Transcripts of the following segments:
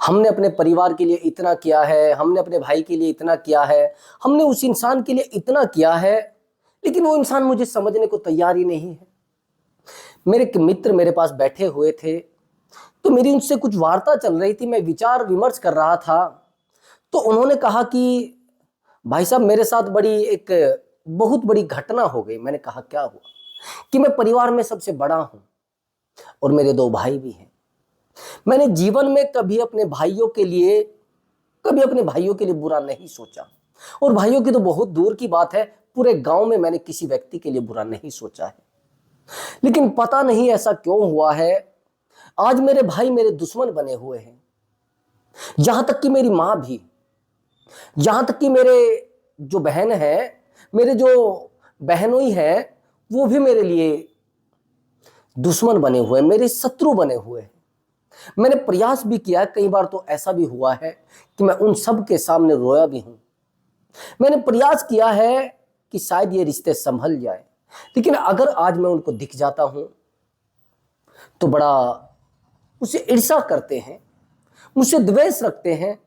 हमने अपने परिवार के लिए इतना किया है, हमने अपने भाई के लिए इतना किया है, हमने उस इंसान के लिए इतना किया है, लेकिन वो इंसान मुझे समझने को तैयार ही नहीं है। मेरे एक मित्र मेरे पास बैठे हुए थे, तो मेरी उनसे कुछ वार्ता चल रही थी, मैं विचार विमर्श कर रहा था। तो उन्होंने कहा कि भाई साहब, मेरे साथ एक बहुत बड़ी घटना हो गई। मैंने कहा क्या हुआ? कि मैं परिवार में सबसे बड़ा हूं और मेरे दो भाई भी हैं। मैंने जीवन में कभी अपने भाइयों के लिए बुरा नहीं सोचा, और भाइयों की तो बहुत दूर की बात है, पूरे गांव में मैंने किसी व्यक्ति के लिए बुरा नहीं सोचा है। लेकिन पता नहीं ऐसा क्यों हुआ है, आज मेरे भाई मेरे दुश्मन बने हुए हैं। यहां तक कि मेरी मां भी, यहां तक कि मेरे जो बहन है, मेरे जो बहनोई है, वो भी मेरे लिए दुश्मन बने हुए, मेरे शत्रु बने हुए हैं। मैंने प्रयास भी किया है, कई बार तो ऐसा भी हुआ है कि मैं उन सब के सामने रोया भी हूं। मैंने प्रयास किया है कि शायद ये रिश्ते संभल जाए, लेकिन अगर आज मैं उनको दिख जाता हूं तो बड़ा मुझसे ईर्ष्या करते हैं, मुझसे द्वेष रखते हैं।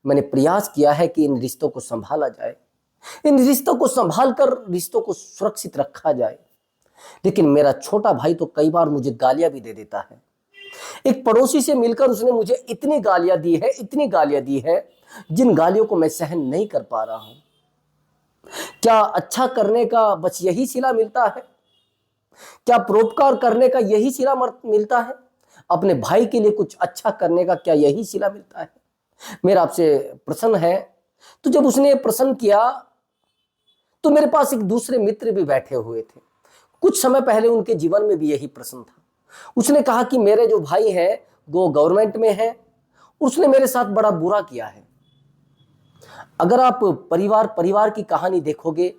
मैंने प्रयास किया है कि इन रिश्तों को संभाला जाए, इन रिश्तों को संभाल कर रिश्तों को सुरक्षित रखा जाए, लेकिन मेरा छोटा भाई तो कई बार मुझे गालियां भी दे देता है। एक पड़ोसी से मिलकर उसने मुझे इतनी गालियां दी है, इतनी गालियां दी है, जिन गालियों को मैं सहन नहीं कर पा रहा हूं। क्या अच्छा करने का बस यही सिला मिलता है? क्या परोपकार करने का यही सिला मिलता है? अपने भाई के लिए कुछ अच्छा करने का क्या यही सिला मिलता है? मेरा आपसे प्रश्न है। तो जब उसने प्रश्न किया, तो मेरे पास एक दूसरे मित्र भी बैठे हुए थे। कुछ समय पहले उनके जीवन में भी यही प्रश्न था। उसने कहा कि मेरे जो भाई हैं वो गवर्नमेंट में हैं, उसने मेरे साथ बड़ा बुरा किया है। अगर आप परिवार परिवार की कहानी देखोगे,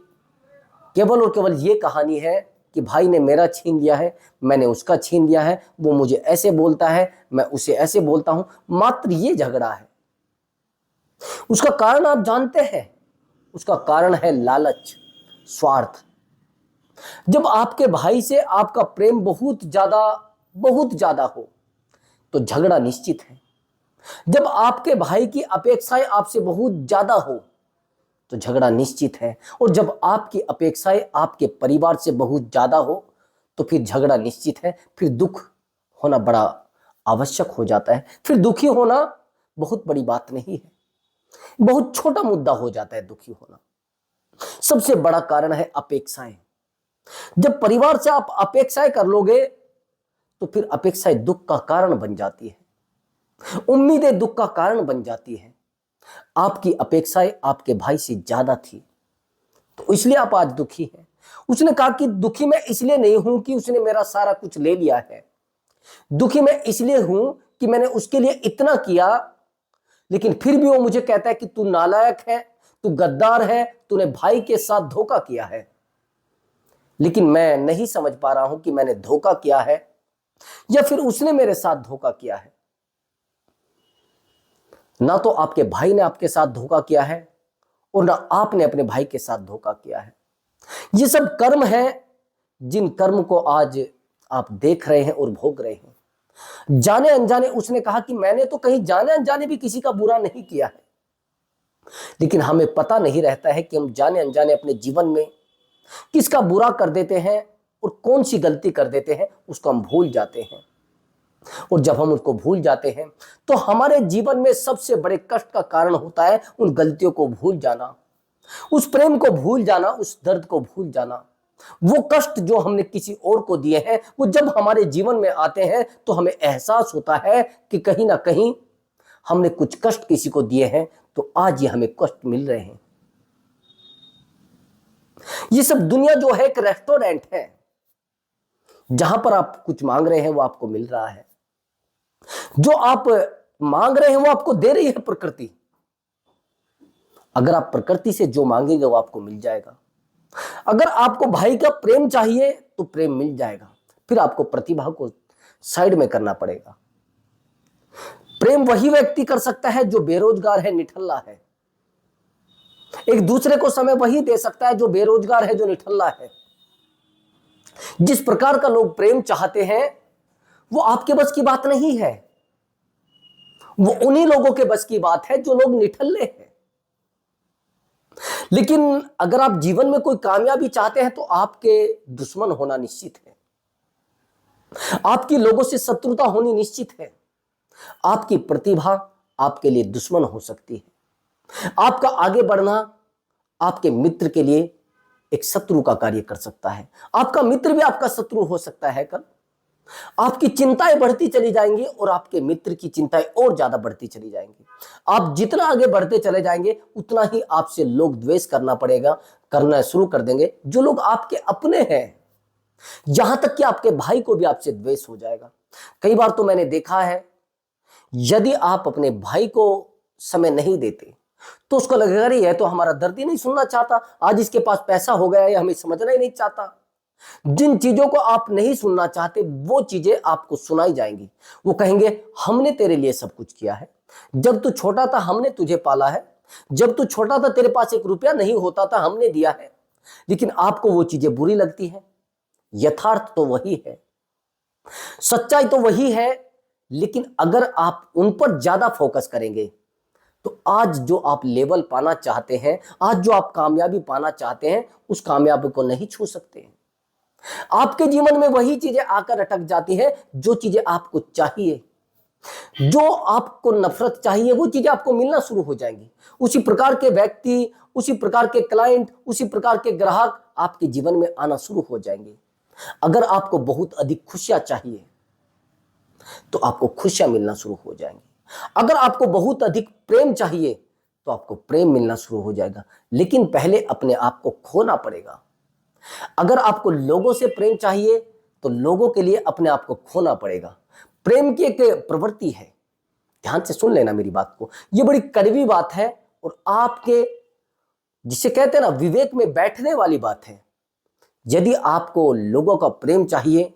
केवल और केवल ये कहानी है कि भाई ने मेरा छीन लिया है, मैंने उसका छीन लिया है, वो मुझे ऐसे बोलता है, मैं उसे ऐसे बोलता हूं, मात्र ये झगड़ा है। उसका कारण आप जानते हैं, उसका कारण है लालच, स्वार्थ। जब आपके भाई से आपका प्रेम बहुत ज्यादा हो तो झगड़ा निश्चित है। जब आपके भाई की अपेक्षाएं आपसे बहुत ज्यादा हो तो झगड़ा निश्चित है, और जब आपकी अपेक्षाएं आपके परिवार से बहुत ज्यादा हो तो फिर झगड़ा निश्चित है। फिर दुख होना बड़ा आवश्यक हो जाता है। फिर दुखी होना बहुत बड़ी बात नहीं है, बहुत छोटा मुद्दा हो जाता है दुखी होना। सबसे बड़ा कारण है अपेक्षाएं। जब परिवार से आप अपेक्षाएं कर लोगे तो फिर अपेक्षाएं दुख का कारण बन जाती है, उम्मीदें दुख का कारण बन जाती है। आपकी अपेक्षाएं आपके भाई से ज्यादा थी, तो इसलिए आप आज दुखी हैं। उसने कहा कि दुखी मैं इसलिए नहीं हूं कि उसने मेरा सारा कुछ ले लिया है, दुखी मैं इसलिए हूं कि मैंने उसके लिए इतना किया, लेकिन फिर भी वो मुझे कहता है कि तू नालायक है, तू गद्दार है, तूने भाई के साथ धोखा किया है। लेकिन मैं नहीं समझ पा रहा हूं कि मैंने धोखा किया है या फिर उसने मेरे साथ धोखा किया है। ना तो आपके भाई ने आपके साथ धोखा किया है और ना आपने अपने भाई के साथ धोखा किया है। ये सब कर्म है, जिन कर्म को आज आप देख रहे हैं और भोग रहे हैं। जाने अनजाने, उसने कहा कि मैंने तो कहीं जाने अनजाने भी किसी का बुरा नहीं किया है, लेकिन हमें पता नहीं रहता है कि हम जाने अनजाने अपने जीवन में किसका बुरा कर देते हैं और कौन सी गलती कर देते हैं, उसको हम भूल जाते हैं। और जब हम उसको भूल जाते हैं तो हमारे जीवन में सबसे बड़े कष्ट का कारण होता है उन गलतियों को भूल जाना, उस प्रेम को भूल जाना, उस दर्द को भूल जाना। वो कष्ट जो हमने किसी और को दिए हैं, वो जब हमारे जीवन में आते हैं तो हमें एहसास होता है कि कहीं ना कहीं हमने कुछ कष्ट किसी को दिए हैं, तो आज ये हमें कष्ट मिल रहे हैं। ये सब दुनिया जो है एक रेस्टोरेंट है, जहां पर आप कुछ मांग रहे हैं वो आपको मिल रहा है। जो आप मांग रहे हैं वो आपको दे रही है प्रकृति। अगर आप प्रकृति से जो मांगेंगे वो आपको मिल जाएगा। अगर आपको भाई का प्रेम चाहिए तो प्रेम मिल जाएगा, फिर आपको प्रतिभा को साइड में करना पड़ेगा। प्रेम वही व्यक्ति कर सकता है जो बेरोजगार है, निठल्ला है। एक दूसरे को समय वही दे सकता है जो बेरोजगार है, जो निठल्ला है। जिस प्रकार का लोग प्रेम चाहते हैं वो आपके बस की बात नहीं है, वो उन्हीं लोगों के बस की बात है जो लोग निठल्ले हैं। लेकिन अगर आप जीवन में कोई कामयाबी चाहते हैं तो आपके दुश्मन होना निश्चित है, आपकी लोगों से शत्रुता होनी निश्चित है। आपकी प्रतिभा आपके लिए दुश्मन हो सकती है। आपका आगे बढ़ना आपके मित्र के लिए एक शत्रु का कार्य कर सकता है। आपका मित्र भी आपका शत्रु हो सकता है कल। आपकी चिंताएं बढ़ती चली जाएंगी और आपके मित्र की चिंताएं और ज्यादा बढ़ती चली जाएंगी। आप जितना आगे बढ़ते चले जाएंगे उतना ही आपसे लोग द्वेष करना शुरू कर देंगे, जो लोग आपके अपने हैं। यहां तक कि आपके भाई को भी आपसे द्वेष हो जाएगा। कई बार तो मैंने देखा है, यदि आप अपने भाई को समय नहीं देते तो उसको लगेगा अरे यह तो हमारा दर्द ही नहीं सुनना चाहता, आज इसके पास पैसा हो गया है, हमें समझना ही नहीं चाहता। जिन चीजों को आप नहीं सुनना चाहते वो चीजें आपको सुनाई जाएंगी। वो कहेंगे हमने तेरे लिए सब कुछ किया है, जब तू छोटा था हमने तुझे पाला है, जब तू छोटा था तेरे पास 1 रुपया नहीं होता था हमने दिया है। लेकिन आपको वो चीजें बुरी लगती है। यथार्थ तो वही है, सच्चाई तो वही है। लेकिन अगर आप उन पर ज्यादा फोकस करेंगे तो आज जो आप लेवल पाना चाहते हैं, आज जो आप कामयाबी पाना चाहते हैं, उस कामयाबी को नहीं छू सकते हैं। आपके जीवन में वही चीजें आकर अटक जाती हैं जो चीजें आपको चाहिए, जो आपको नफरत चाहिए वो चीजें आपको मिलना शुरू हो जाएंगी। उसी प्रकार के व्यक्ति, उसी प्रकार के क्लाइंट, उसी प्रकार के ग्राहक आपके जीवन में आना शुरू हो जाएंगे। अगर आपको बहुत अधिक खुशियां चाहिए तो आपको खुशियां मिलना शुरू हो जाएंगी। अगर आपको बहुत अधिक प्रेम चाहिए तो आपको प्रेम मिलना शुरू हो जाएगा। लेकिन पहले अपने आप को खोना पड़ेगा। अगर आपको लोगों से प्रेम चाहिए तो लोगों के लिए अपने आप को खोना पड़ेगा। प्रेम की एक प्रवृत्ति है, ध्यान से सुन लेना मेरी बात को, ये बड़ी कड़वी बात है और आपके जिसे कहते हैं ना विवेक में बैठने वाली बात है। यदि आपको लोगों का प्रेम चाहिए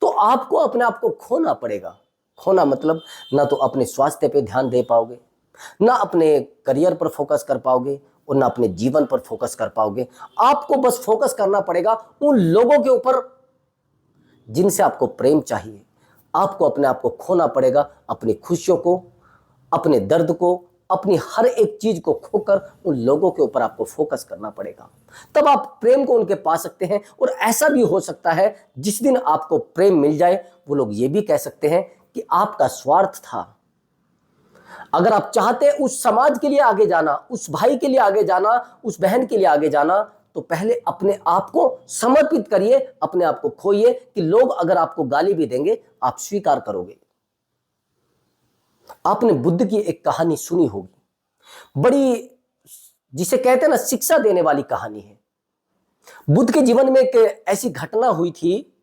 तो आपको अपने आप को खोना पड़ेगा। खोना मतलब ना तो अपने स्वास्थ्य पे ध्यान दे पाओगे, ना अपने करियर पर फोकस कर पाओगे और ना अपने जीवन पर फोकस कर पाओगे। आपको बस फोकस करना पड़ेगा उन लोगों के ऊपर जिनसे आपको प्रेम चाहिए। आपको अपने आप को खोना पड़ेगा, अपनी खुशियों को, अपने दर्द को, अपनी हर एक चीज को खोकर उन लोगों के ऊपर आपको फोकस करना पड़ेगा। तब आप प्रेम को उनके पा सकते हैं। और ऐसा भी हो सकता है जिस दिन आपको प्रेम मिल जाए वो लोग ये भी कह सकते हैं कि आपका स्वार्थ था। अगर आप चाहते उस समाज के लिए आगे जाना, उस भाई के लिए आगे जाना, उस बहन के लिए आगे जाना, तो पहले अपने आप को समर्पित करिए, अपने आप को खोइए कि लोग अगर आपको गाली भी देंगे आप स्वीकार करोगे। आपने बुद्ध की एक कहानी सुनी होगी, बड़ी जिसे कहते हैं ना शिक्षा देने वाली कहानी है। बुद्ध के जीवन में एक ऐसी घटना हुई थी,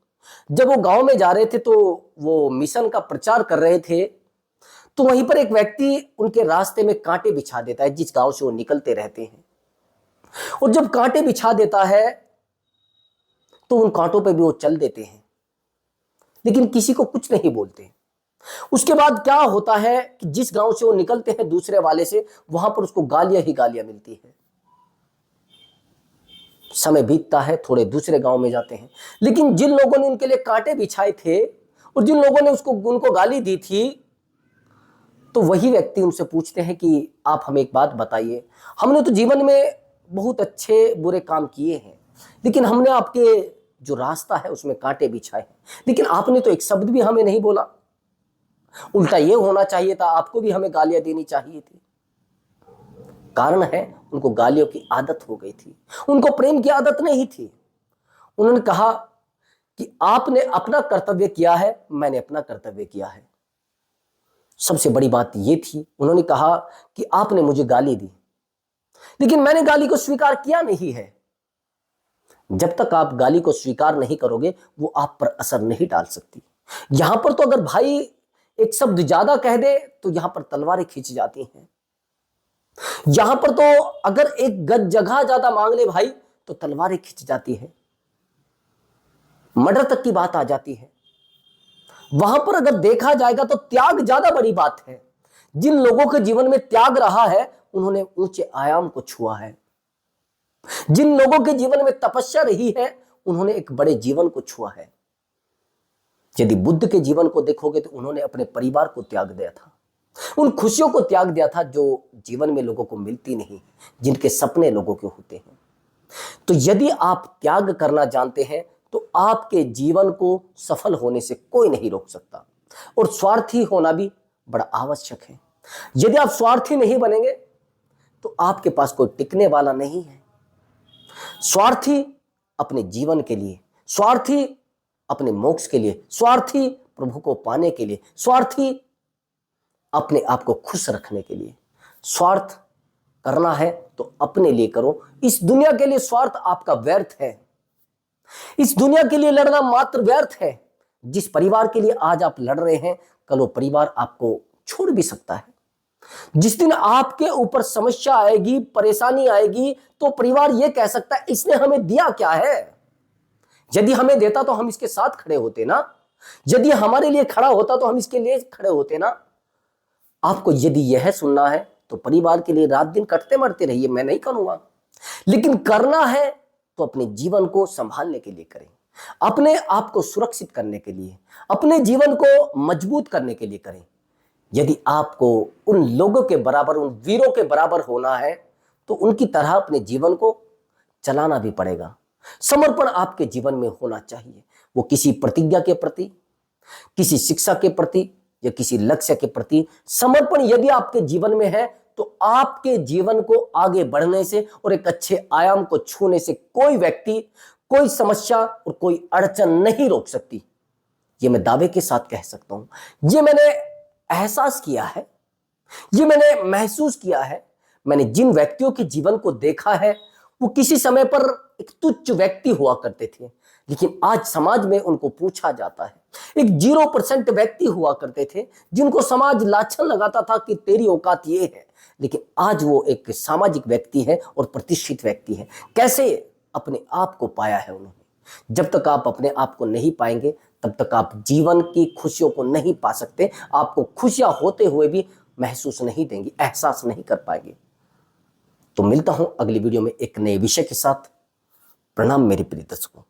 जब वो गांव में जा रहे थे तो वो मिशन का प्रचार कर रहे थे, तो वहीं पर एक व्यक्ति उनके रास्ते में कांटे बिछा देता है जिस गांव से वो निकलते रहते हैं। और जब कांटे बिछा देता है तो उन कांटों पे भी वो चल देते हैं, लेकिन किसी को कुछ नहीं बोलते। उसके बाद क्या होता है कि जिस गांव से वो निकलते हैं दूसरे वाले से, वहां पर उसको गालियां ही गालियां मिलती है। समय बीतता है, थोड़े दूसरे गांव में जाते हैं, लेकिन जिन लोगों ने उनके लिए कांटे बिछाए थे और जिन लोगों ने उनको गाली दी थी, तो वही व्यक्ति उनसे पूछते हैं कि आप हमें एक बात बताइए, हमने तो जीवन में बहुत अच्छे बुरे काम किए हैं, लेकिन हमने आपके जो रास्ता है उसमें कांटे बिछाए हैं, लेकिन आपने तो एक शब्द भी हमें नहीं बोला। उल्टा ये होना चाहिए था, आपको भी हमें गालियां देनी चाहिए थी। कारण है उनको गालियों की आदत हो गई थी, उनको प्रेम की आदत नहीं थी। उन्होंने कहा कि आपने अपना कर्तव्य किया है, मैंने अपना कर्तव्य किया है। सबसे बड़ी बात ये थी, उन्होंने कहा कि आपने मुझे गाली दी, लेकिन मैंने गाली को स्वीकार किया नहीं है। जब तक आप गाली को स्वीकार नहीं करोगे वो आप पर असर नहीं डाल सकती। यहां पर तो अगर भाई एक शब्द ज्यादा कह दे तो यहां पर तलवारें खींच जाती हैं। यहां पर तो अगर एक गज जगह ज्यादा मांग ले भाई तो तलवारें खींच जाती है, मर्डर तक की बात आ जाती है। वहां पर अगर देखा जाएगा तो त्याग ज्यादा बड़ी बात है। जिन लोगों के जीवन में त्याग रहा है उन्होंने ऊंचे आयाम को छुआ है। जिन लोगों के जीवन में तपस्या रही है उन्होंने एक बड़े जीवन को छुआ है। यदि बुद्ध के जीवन को देखोगे तो उन्होंने अपने परिवार को त्याग दिया था, उन खुशियों को त्याग दिया था जो जीवन में लोगों को मिलती नहीं, जिनके सपने लोगों के होते हैं। तो यदि आप त्याग करना जानते हैं तो आपके जीवन को सफल होने से कोई नहीं रोक सकता। और स्वार्थी होना भी बड़ा आवश्यक है। यदि आप स्वार्थी नहीं बनेंगे तो आपके पास कोई टिकने वाला नहीं है। स्वार्थी अपने जीवन के लिए, स्वार्थी अपने मोक्ष के लिए, स्वार्थी प्रभु को पाने के लिए, स्वार्थी अपने आप को खुश रखने के लिए। स्वार्थ करना है तो अपने लिए करो। इस दुनिया के लिए स्वार्थ आपका व्यर्थ है। इस दुनिया के लिए लड़ना मात्र व्यर्थ है। जिस परिवार के लिए आज आप लड़ रहे हैं, कल वो परिवार आपको छोड़ भी सकता है। जिस दिन आपके ऊपर समस्या आएगी, परेशानी आएगी, तो परिवार यह कह सकता है इसने हमें दिया क्या है। यदि हमें देता तो हम इसके साथ खड़े होते ना। यदि हमारे लिए खड़ा होता तो हम इसके लिए खड़े होते ना। आपको यदि यह सुनना है तो परिवार के लिए रात दिन कटते मरते रहिए, मैं नहीं करूंगा। लेकिन करना है तो अपने जीवन को संभालने के लिए करें, अपने आप को सुरक्षित करने के लिए, अपने जीवन को मजबूत करने के लिए करें। यदि आपको उन लोगों के बराबर, उन वीरों के बराबर होना है तो उनकी तरह अपने जीवन को चलाना भी पड़ेगा। समर्पण आपके जीवन में होना चाहिए। वो किसी प्रतिज्ञा के प्रति, किसी शिक्षा के प्रति या किसी लक्ष्य के प्रति समर्पण यदि आपके जीवन में है तो आपके जीवन को आगे बढ़ने से और एक अच्छे आयाम को छूने से कोई व्यक्ति, कोई समस्या और कोई अड़चन नहीं रोक सकती। ये मैं दावे के साथ कह सकता हूं। ये मैंने एहसास किया है, ये मैंने महसूस किया है। मैंने जिन व्यक्तियों के जीवन को देखा है वो किसी समय पर एक तुच्छ व्यक्ति हुआ करते थे, लेकिन आज समाज में उनको पूछा जाता है। एक 0% व्यक्ति हुआ करते थे जिनको समाज लाछन लगाता था कि तेरी औकात ये है, लेकिन आज वो एक सामाजिक व्यक्ति है और प्रतिष्ठित व्यक्ति है। कैसे? अपने आप को पाया है उन्होंने। जब तक आप अपने आप को नहीं पाएंगे तब तक आप जीवन की खुशियों को नहीं पा सकते। आपको खुशियां होते हुए भी महसूस नहीं देंगी, एहसास नहीं कर पाएंगे। तो मिलता हूं अगली वीडियो में एक नए विषय के साथ। प्रणाम मेरे प्रिय दर्शकों।